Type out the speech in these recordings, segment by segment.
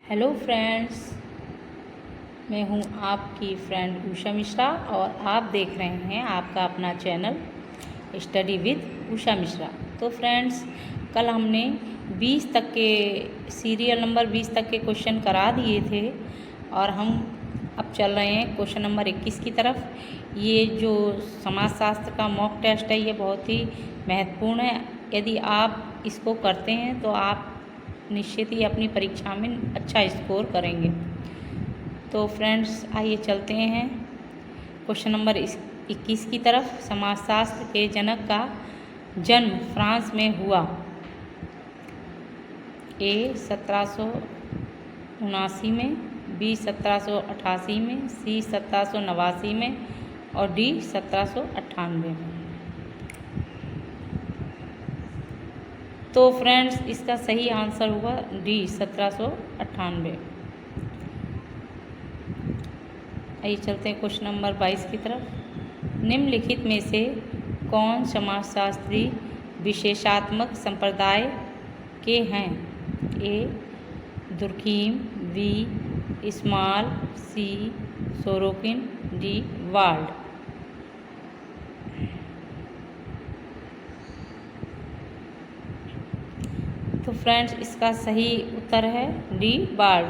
Hello friends, मैं हूं आपकी फ्रेंड उषा मिश्रा और आप देख रहे हैं आपका अपना channel study with Usha Mishra. तो फ्रेंड्स, कल हमने 20 तक के सीरियल नंबर 20 तक के क्वेश्चन करा दिए थे और हम अब चल रहे हैं क्वेश्चन नंबर 21 की तरफ। ये जो समाजशास्त्र का मॉक टेस्ट है ये बहुत ही महत्वपूर्ण है। यदि आप इसको करते हैं तो आप निश्चित ही अपनी परीक्षा में अच्छा स्कोर करेंगे। तो फ्रेंड्स, आइए चलते हैं क्वेश्चन नंबर 21 की तरफ। समाजशास्त्र के जनक का जन्म फ्रांस में हुआ। ए 1779 में, बी 1788 में, सी 1789 में और डी 1798 में। तो फ्रेंड्स, इसका सही आंसर होगा डी 1798। आइए चलते हैं क्वेश्चन नंबर 22 की तरफ। निम्नलिखित में से कौन समाजशास्त्री विशेषात्मक संप्रदाय के हैं? ए दुर्खीम, बी स्मॉल, सी सोरोकिन, डी वाल्ड। तो फ्रेंड्स, इसका सही उत्तर है डी वाल्ड।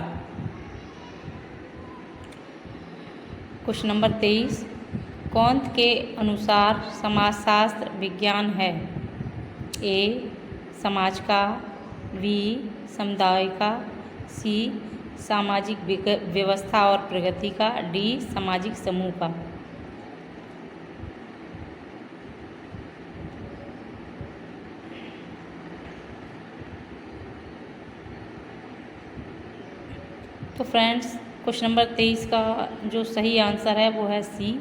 Question number 23। कौंत के अनुसार समाजशास्त्र विज्ञान है? ए समाज का, बी समुदाय का, सी सामाजिक व्यवस्था और प्रगति का, डी सामाजिक समूह का। तो फ्रेंड्स, क्वेश्चन नंबर 23 का जो सही आंसर है वो है सी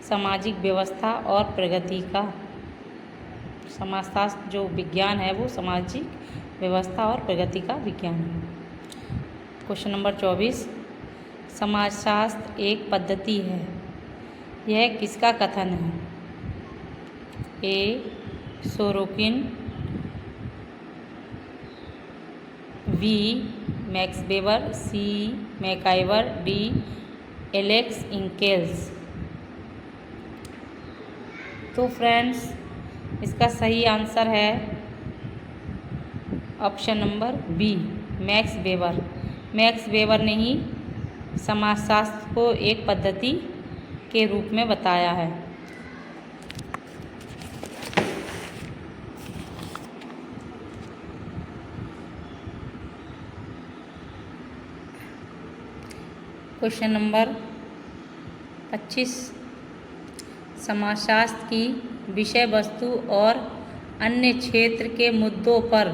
सामाजिक व्यवस्था और प्रगति का। समाजशास्त्र जो विज्ञान है वो सामाजिक व्यवस्था और प्रगति का विज्ञान है। Question number 24। समाजशास्त्र एक पद्धति है, यह किसका कथन है? A Sorokin, B Max Weber, C MacIver, D Alex Inkeles. तो फ्रेंड्स, इसका सही आंसर है option number B Max Weber. Max Weber ने ही समाजशास्त्र को एक पद्धति के रूप में बताया है। Question number 25। समाजशास्त्र की विषय वस्तु और अन्य क्षेत्र के मुद्दों पर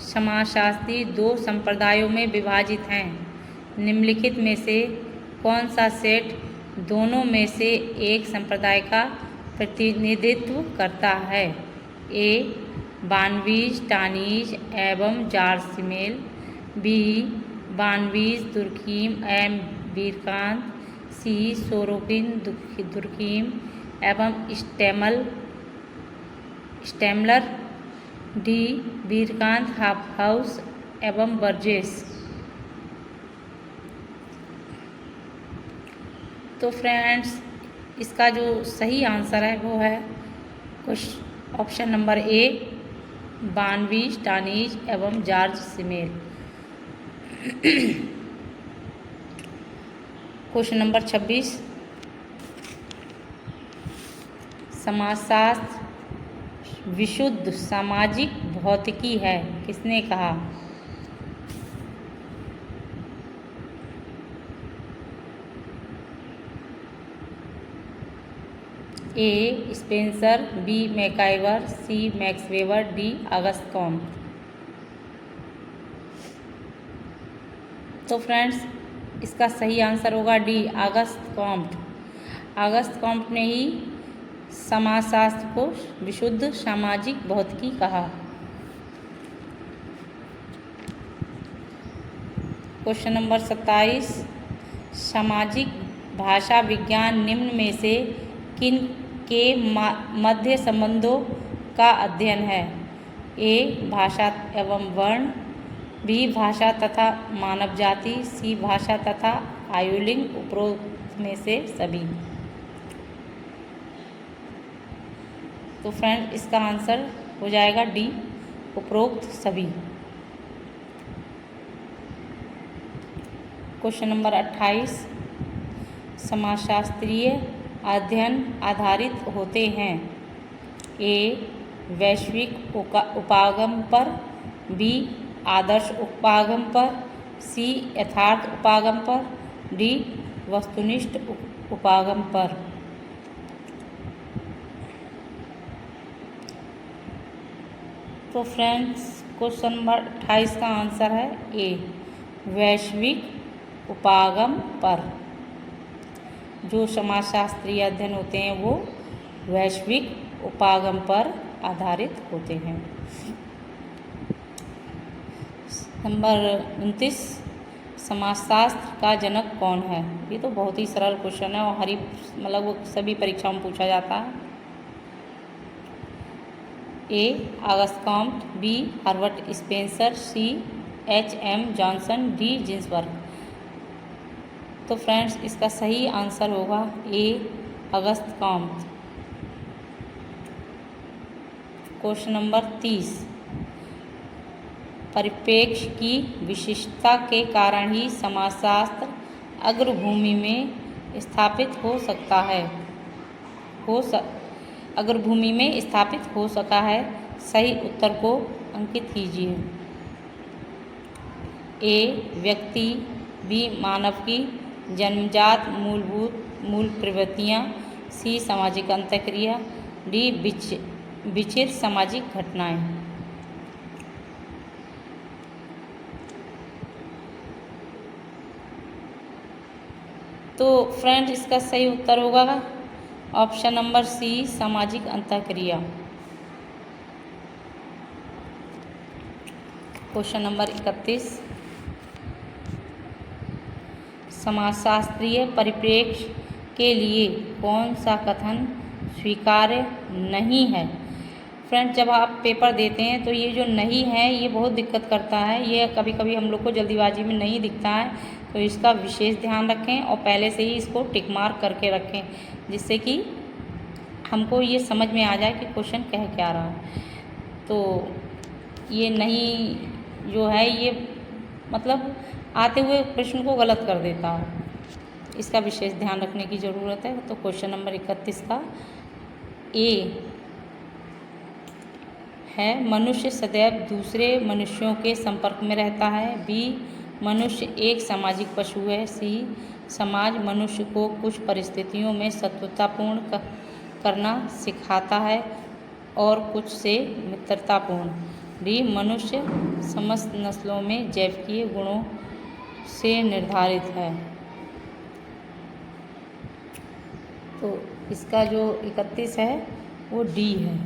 समाजशास्त्री दो संप्रदायों में विभाजित हैं। निम्नलिखित में से कौन सा सेट दोनों में से एक संप्रदाय का प्रतिनिधित्व करता है? ए बानवीज टानीज एवं जारसिमेल, बी बानवीज दुर्खीम एवं वीरकांत, सी सोरोकिन दुर्खीम एवं स्टेमलर, डी वीरकांत हाउस एवं बर्जेस। तो फ्रेंड्स, इसका जो सही आंसर है वो है ऑप्शन नंबर ए बानवीज टानीज एवं जॉर्ज सिमेल। Question number 26। समाजशास्त्र विशुद्ध सामाजिक भौतिकी है, किसने कहा? ए Spencer, B MacIver, C Max weber, D Auguste Comte. तो फ्रेंड्स, इसका सही आंसर होगा D Auguste Comte. Auguste Comte ने ही समाजशास्त्र को विशुद्ध सामाजिक भौतिकी कहा। Question number 27। सामाजिक भाषा विज्ञान निम्न में से किन के मध्य संबंधों का अध्ययन है? ए भाषा एवं वर्ण, बी भाषा तथा मानव जाति, सी भाषा तथा आयुलिंग, उपरोक्त में से सभी। तो फ्रेंड इसका आंसर हो जाएगा डी, उपरोक्त सभी। क्वेश्चन नंबर 28, समाजशास्त्रीय अध्ययन आधारित होते हैं ए वैश्विक उपागम पर, बी आदर्श उपागम पर, सी यथार्थ उपागम पर, डी वस्तुनिष्ठ उपागम पर। तो फ्रेंड्स क्वेश्चन नंबर 28 का आंसर है ए वैश्विक उपागम पर। जो समाजशास्त्रीय अध्ययन होते हैं वो वैश्विक उपागम पर आधारित होते हैं। नंबर 29, समाजशास्त्र का जनक कौन है? ये तो बहुत ही सरल क्वेश्चन है और मतलब वो सभी परीक्षाओं में पूछा जाता है। A Auguste Comte, B Herbert Spencer, C H M. Johnson, D Ginsberg. तो फ्रेंड्स इसका सही आंसर होगा A Auguste Comte. Question number 30, परिप्रेक्ष्य की विशिष्टता के कारण ही समाजशास्त्र अग्रभूमि में स्थापित हो सकता है। अग्रभूमि में स्थापित हो सका है। सही उत्तर को अंकित कीजिए। ए व्यक्ति, बी मानव की जन्मजात मूल प्रवृत्तियाँ, सी सामाजिक अंतःक्रिया, डी विचित्र सामाजिक घटनाएं। तो फ्रेंड इसका सही उत्तर होगा ऑप्शन नंबर सी सामाजिक अंतःक्रिया। क्वेश्चन नंबर 31, समाजशास्त्रीय परिप्रेक्ष्य के लिए कौन सा कथन स्वीकार्य नहीं है? फ्रेंड जब आप पेपर देते हैं तो ये जो नहीं है ये बहुत दिक्कत करता है। ये कभी कभी हम लोग को जल्दीबाजी में नहीं दिखता है, तो इसका विशेष ध्यान रखें और पहले से ही इसको टिक मार्क करके रखें, जिससे कि हमको ये समझ में आ जाए कि क्वेश्चन कह क्या रहा है। तो ये नहीं जो है ये मतलब आते हुए प्रश्न को गलत कर देता है, इसका विशेष ध्यान रखने की ज़रूरत है। तो क्वेश्चन नंबर 31 का ए है मनुष्य सदैव दूसरे मनुष्यों के संपर्क में रहता है, बी मनुष्य एक सामाजिक पशु है, सी समाज मनुष्य को कुछ परिस्थितियों में शत्रुतापूर्ण करना सिखाता है और कुछ से मित्रतापूर्ण, डी मनुष्य समस्त नस्लों में जैविकीय गुणों से निर्धारित है। तो इसका जो 31 है वो डी है,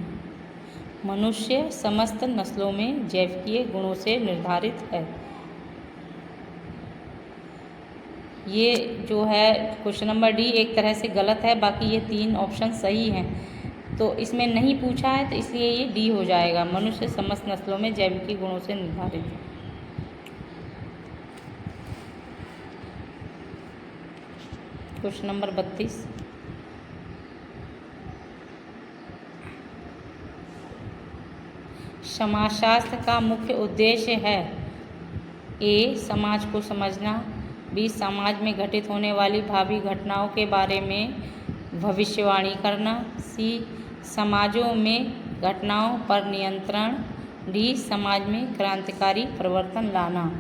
मनुष्य समस्त नस्लों में जैविकीय गुणों से निर्धारित है। ये जो है क्वेश्चन नंबर डी एक तरह से गलत है, बाकी ये 3 ऑप्शन सही हैं। तो इसमें नहीं पूछा है तो इसलिए ये डी हो जाएगा, मनुष्य समस्त नस्लों में जैविकीय गुणों से निर्धारित है। क्वेश्चन नंबर 32, समाजशास्त्र का मुख्य उद्देश्य है ए समाज को समझना, बी समाज में घटित होने वाली भावी घटनाओं के बारे में भविष्यवाणी करना, सी समाजों में घटनाओं पर नियंत्रण, डी समाज में क्रांतिकारी परिवर्तन लाना।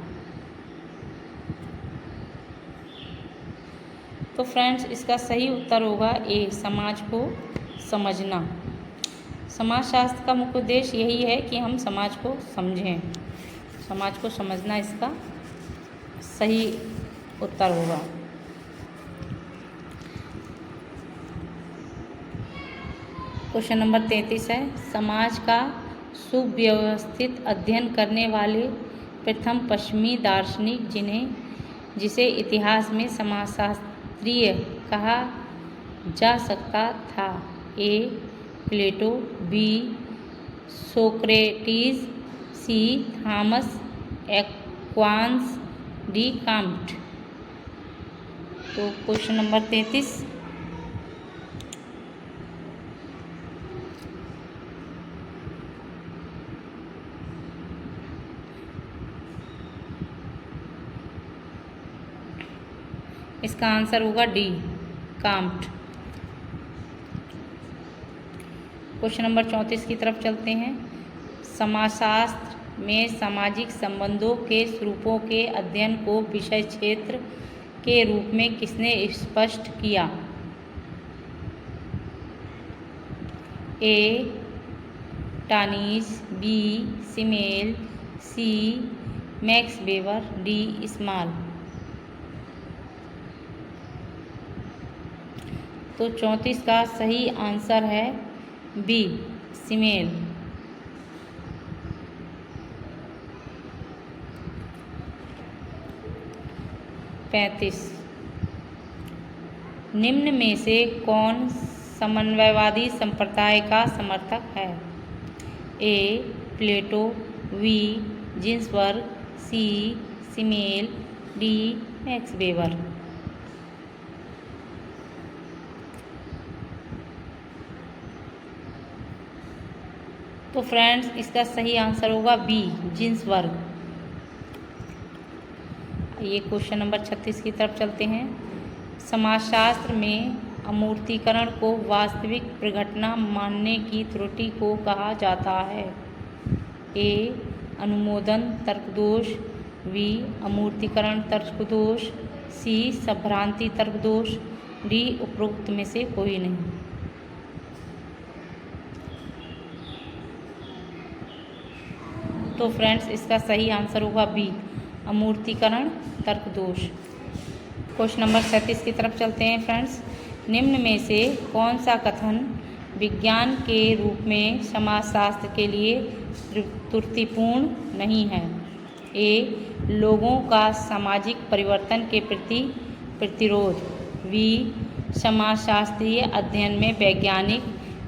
तो फ्रेंड्स इसका सही उत्तर होगा ए समाज को समझना। समाजशास्त्र का मुख्य उद्देश्य यही है कि हम समाज को समझें, समाज को समझना इसका सही उत्तर होगा। क्वेश्चन नंबर 33 है, समाज का सुव्यवस्थित अध्ययन करने वाले प्रथम पश्चिमी दार्शनिक जिसे इतिहास में समाजशास्त्रीय कहा जा सकता था, ए प्लेटो, बी सोक्रेटिस, सी थॉमस क्वांस, डी काम्ट। तो क्वेश्चन नंबर 33, इसका आंसर होगा डी काम्ट। क्वेश्चन नंबर 34 की तरफ चलते हैं। समाजशास्त्र में सामाजिक संबंधों के स्वरूपों के अध्ययन को विषय क्षेत्र के रूप में किसने स्पष्ट किया? ए टानीज, B Simmel, C Max weber, D small. तो 34 का सही आंसर है बी सिमेल। 35, निम्न में से कौन समन्वयवादी संप्रदाय का समर्थक है? ए प्लेटो, बी जिन्सबर्ग, सी सिमेल, डी मैक्स वेबर। तो फ्रेंड्स, इसका सही आंसर होगा बी जिन्सबर्ग। ये क्वेश्चन नंबर 36 की तरफ चलते हैं। समाजशास्त्र में अमूर्तीकरण को वास्तविक प्रघटना मानने की त्रुटि को कहा जाता है? ए अनुमोदन तर्कदोष, बी अमूर्तीकरण तर्कदोष, सी संभ्रांति तर्कदोष, डी उपरोक्त में से कोई नहीं। तो फ्रेंड्स, इसका सही आंसर होगा बी अमूर्तीकरण तर्कदोष। क्वेश्चन नंबर 37 की तरफ चलते हैं फ्रेंड्स। निम्न में से कौन सा कथन विज्ञान के रूप में समाजशास्त्र के लिए त्रुटिपूर्ण नहीं है? ए लोगों का सामाजिक परिवर्तन के प्रति प्रतिरोध, बी समाजशास्त्रीय अध्ययन में वैज्ञानिक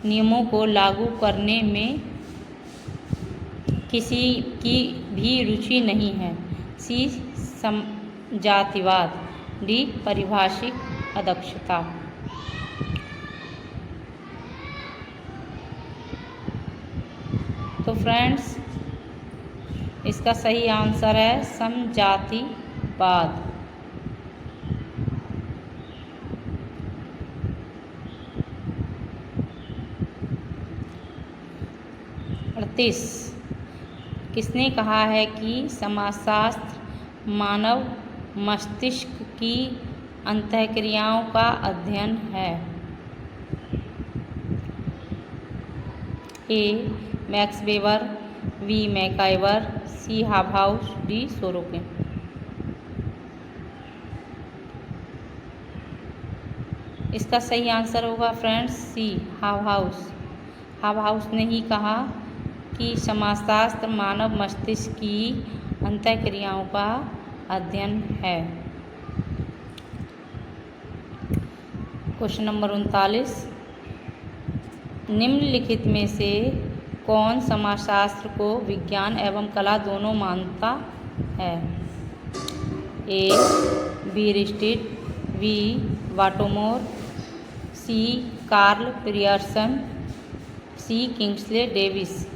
नियमों को लागू करने में किसी की भी रुचि नहीं है, सी जातिवाद, डी परिभाषिक अदक्षता। तो फ्रेंड्स, इसका सही आंसर है समजातिवाद। किसने कहा है कि समाजशास्त्र मानव मस्तिष्क की अंतःक्रियाओं का अध्ययन है? ए मैक्स वेबर, बी मैकाइवर, सी हाबहाउस, डी सोरोकिन। इसका सही आंसर होगा फ्रेंड्स सी हाबहाउस। हाबहाउस ने ही कहा कि समाजशास्त्र मानव मस्तिष्क की अंतःक्रियाओं का अध्ययन है। क्वेश्चन नंबर 39, निम्नलिखित में से कौन समाजशास्त्र को विज्ञान एवं कला दोनों मानता है? ए बीरिस्टिड, बी वाटोमोर, सी कार्ल पियर्सन, सी किंग्सले डेविस।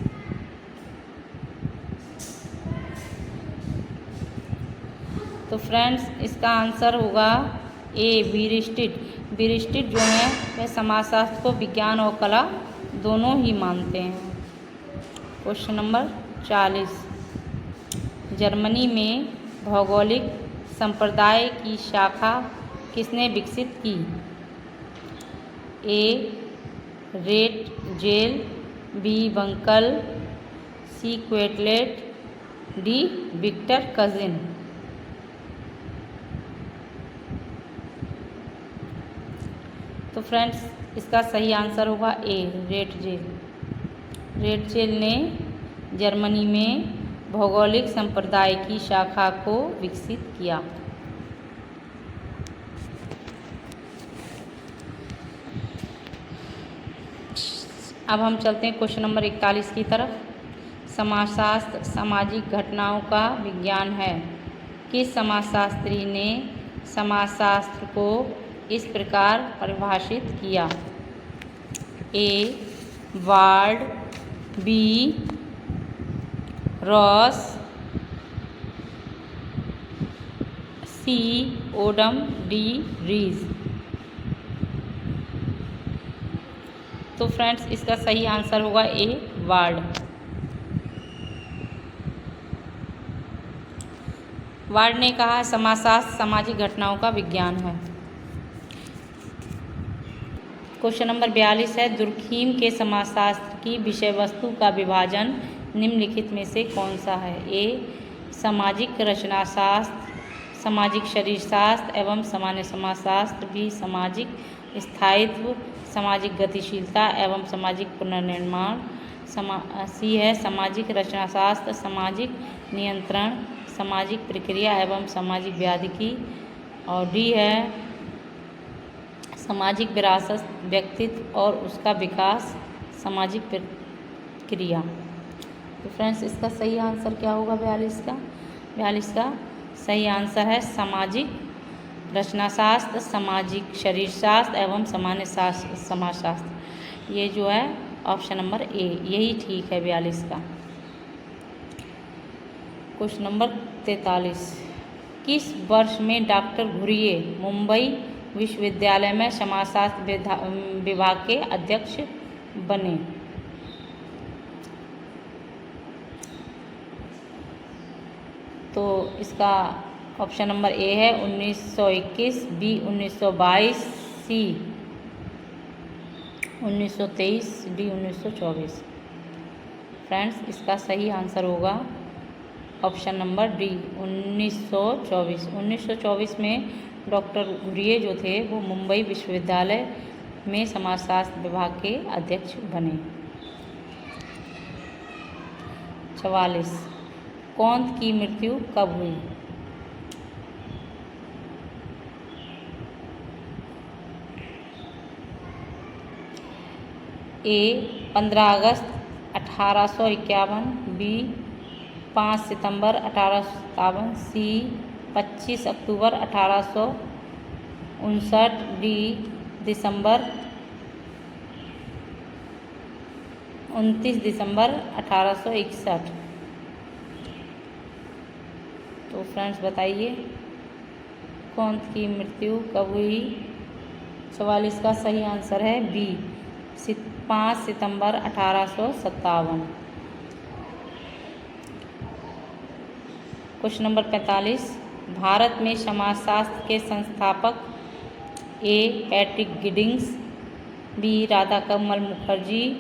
तो फ्रेंड्स, इसका आंसर होगा ए बीरिस्टिड। बीरिस्टिड जो है वह समाजशास्त्र को विज्ञान और कला दोनों ही मानते हैं। क्वेश्चन नंबर 40, जर्मनी में भौगोलिक संप्रदाय की शाखा किसने विकसित की? A rate jail, B बंकल, C क्वेटलेट, D Victor cousin. तो फ्रेंड्स, इसका सही आंसर होगा a rate jail. Rate jail ने जर्मनी में भौगोलिक संप्रदाय की शाखा को विकसित किया। अब हम चलते हैं क्वेश्चन नंबर 41 की तरफ। समाजशास्त्र सामाजिक घटनाओं का विज्ञान है। किस समाजशास्त्री ने समाजशास्त्र को इस प्रकार परिभाषित किया? A. Ward, B. Ross, C. Odum, D. Reese. तो फ्रेंड्स इसका सही आंसर होगा ए. वार्ड। वार्ड ने कहा समाजशास्त्र सामाजिक घटनाओं का विज्ञान है। क्वेश्चन नंबर 42 है, दुर्खीम के समाजशास्त्र की विषय वस्तु का विभाजन निम्नलिखित में से कौन सा है? ए. सामाजिक रचनाशास्त्र, सामाजिक शरीरशास्त्र एवं सामान्य समाजशास्त्र। बी. सामाजिक स्थायित्व, सामाजिक गतिशीलता एवं सामाजिक पुनर्निर्माण। सी है सामाजिक रचनाशास्त्र, सामाजिक नियंत्रण, सामाजिक प्रक्रिया एवं सामाजिक व्याधिकी। और डी है सामाजिक विरासत, व्यक्तित्व और उसका विकास, सामाजिक प्रक्रिया। तो फ्रेंड्स इसका सही आंसर क्या होगा 42 का? 42 का सही आंसर है सामाजिक रचनाशास्त्र, सामाजिक शरीरशास्त्र एवं सामान्य समाजशास्त्र। ये जो है ऑप्शन नंबर ए, यही ठीक है 42 का। क्वेश्चन नंबर 43, किस वर्ष में डॉक्टर घुरिये मुंबई विश्वविद्यालय में समाजशास्त्र विभाग के अध्यक्ष बने? तो इसका ऑप्शन नंबर ए है 1921, बी 1922, सी 1923, डी 1924। फ्रेंड्स इसका सही आंसर होगा ऑप्शन नंबर डी 1924। 1924 में डॉक्टर घुरिये जो थे वो मुंबई विश्वविद्यालय में समाजशास्त्र विभाग के अध्यक्ष बने। 44, कौंत की मृत्यु कब हुई? ए 15 अगस्त 1851, बी 5 सितंबर 1857, सी 25 अक्टूबर 1859, डी 29 दिसंबर 1861। तो फ्रेंड्स बताइए कौन की मृत्यु कब हुई? 44 का सही आंसर है बी 5 सितंबर 1857। क्वेश्चन नंबर 45, भारत में समाजशास्त्र के संस्थापक A Patrick Giddings, B Radhakamal Mukherjee,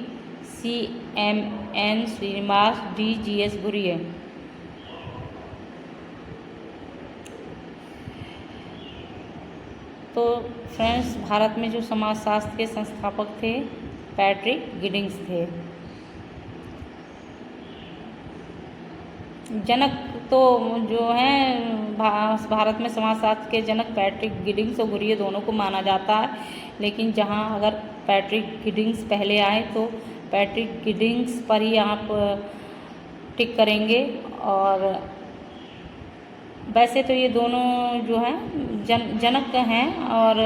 C M N. Srinivas, D G S. Ghurye. तो फ्रेंड्स भारत में जो समाजशास्त्र के संस्थापक थे पैट्रिक गिडिंग्स थे। जनक तो जो हैं भारत में समाजशास्त्र के जनक पैट्रिक गिडिंग्स और घुरिये दोनों को माना जाता है, लेकिन जहां अगर पैट्रिक गिडिंग्स पहले आए तो पैट्रिक गिडिंग्स पर ही आप टिक करेंगे। और वैसे तो ये दोनों जो हैं जनक हैं और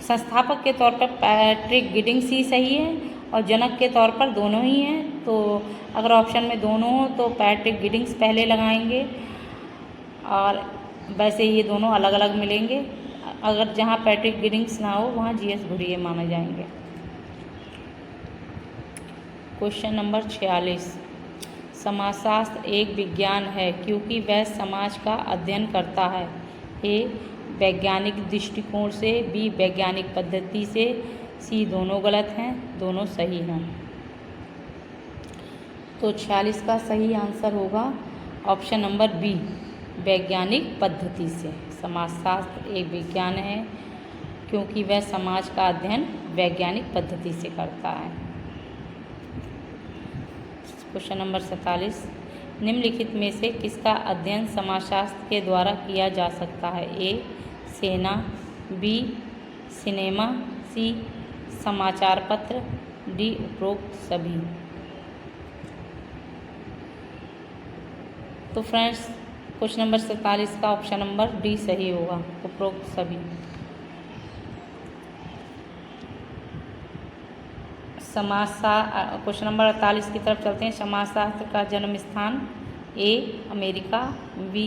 संस्थापक के तौर पर पैट्रिक गिडिंग्स ही सही है और जनक के तौर पर दोनों ही हैं। तो अगर ऑप्शन में दोनों हो तो पैट्रिक गिडिंग्स पहले लगाएंगे और वैसे ये दोनों अलग अलग मिलेंगे। अगर जहाँ पैट्रिक गिडिंग्स ना हो वहाँ जी.एस. घुरिये माने जाएंगे। क्वेश्चन नंबर 46, समाजशास्त्र एक विज्ञान है क्योंकि वह समाज का अध्ययन करता है। ए वैज्ञानिक दृष्टिकोण से, बी वैज्ञानिक पद्धति से, सी दोनों गलत हैं, दोनों सही हैं। तो 46 का सही आंसर होगा ऑप्शन नंबर बी वैज्ञानिक पद्धति से। समाजशास्त्र एक विज्ञान है क्योंकि वह समाज का अध्ययन वैज्ञानिक पद्धति से करता है। क्वेश्चन नंबर 47, निम्नलिखित में से किसका अध्ययन समाजशास्त्र के द्वारा किया जा सकता है? ए सेना, बी सिनेमा, सी समाचार पत्र, डी उपरोक्त सभी। तो फ्रेंड्स क्वेश्चन नंबर 47 का ऑप्शन नंबर डी सही होगा, उपरोक्त सभी। क्वेश्चन नंबर 48 की तरफ चलते हैं। समाजशास्त्र का जन्म स्थान A America, B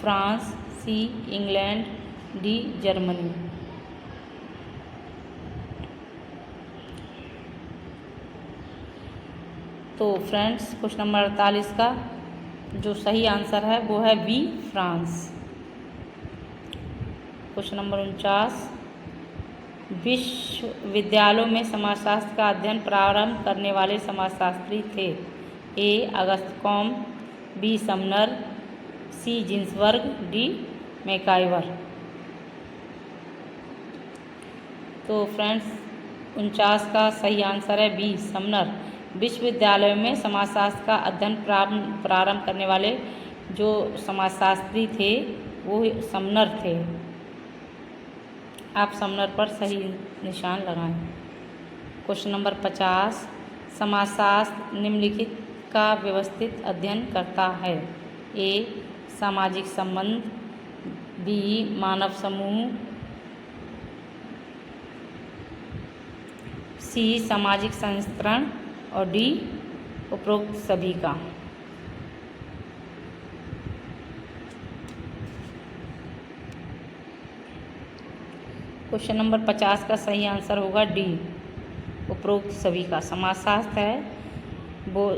France, C England, D Germany. तो फ्रेंड्स क्वेश्चन नंबर 48 का जो सही आंसर है वो है बी फ्रांस। क्वेश्चन नंबर 49, विश्वविद्यालयों में समाजशास्त्र का अध्ययन प्रारंभ करने वाले समाजशास्त्री थे। ए अगस्त कॉम्ट, बी समनर, सी जिन्सबर्ग, डी मैकाइवर। तो फ्रेंड्स 49 का सही आंसर है बी समनर। विश्वविद्यालयों में समाजशास्त्र का अध्ययन प्रारंभ करने वाले जो समाजशास्त्री थे वो समनर थे। आप समनर पर सही निशान लगाएं। क्वेश्चन नंबर 50, समाजशास्त्र निम्नलिखित का व्यवस्थित अध्ययन करता है। ए सामाजिक संबंध, बी मानव समूह, सी सामाजिक संस्करण और डी उपरोक्त सभी का। क्वेश्चन नंबर 50 का सही आंसर होगा डी उपरोक्त सभी का। समाजशास्त्र है वो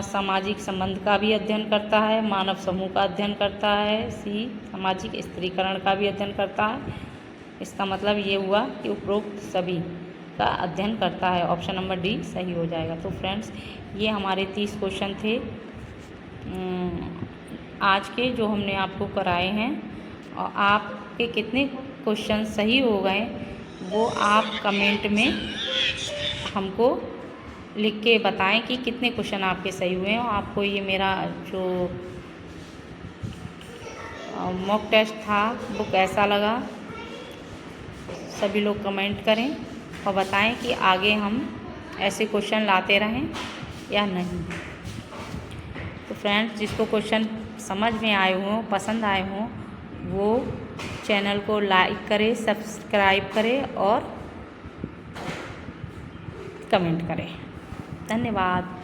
सामाजिक संबंध का भी अध्ययन करता है, मानव समूह का अध्ययन करता है, सी सामाजिक स्त्रीकरण का भी अध्ययन करता है। इसका मतलब ये हुआ कि उपरोक्त सभी का अध्ययन करता है। ऑप्शन नंबर डी सही हो जाएगा। तो फ्रेंड्स ये हमारे 30 क्वेश्चन थे आज के जो हमने आपको कराए हैं। और आपके कितने क्वेश्चन सही हो गए वो आप कमेंट में हमको लिख के बताएं कि कितने क्वेश्चन आपके सही हुए हैं। और आपको ये मेरा जो मॉक टेस्ट था वो कैसा लगा, सभी लोग कमेंट करें और बताएं कि आगे हम ऐसे क्वेश्चन लाते रहें या नहीं। तो फ्रेंड्स जिसको क्वेश्चन समझ में आए हों, पसंद आए हों, वो चैनल को लाइक करें, सब्सक्राइब करें और कमेंट करें। धन्यवाद।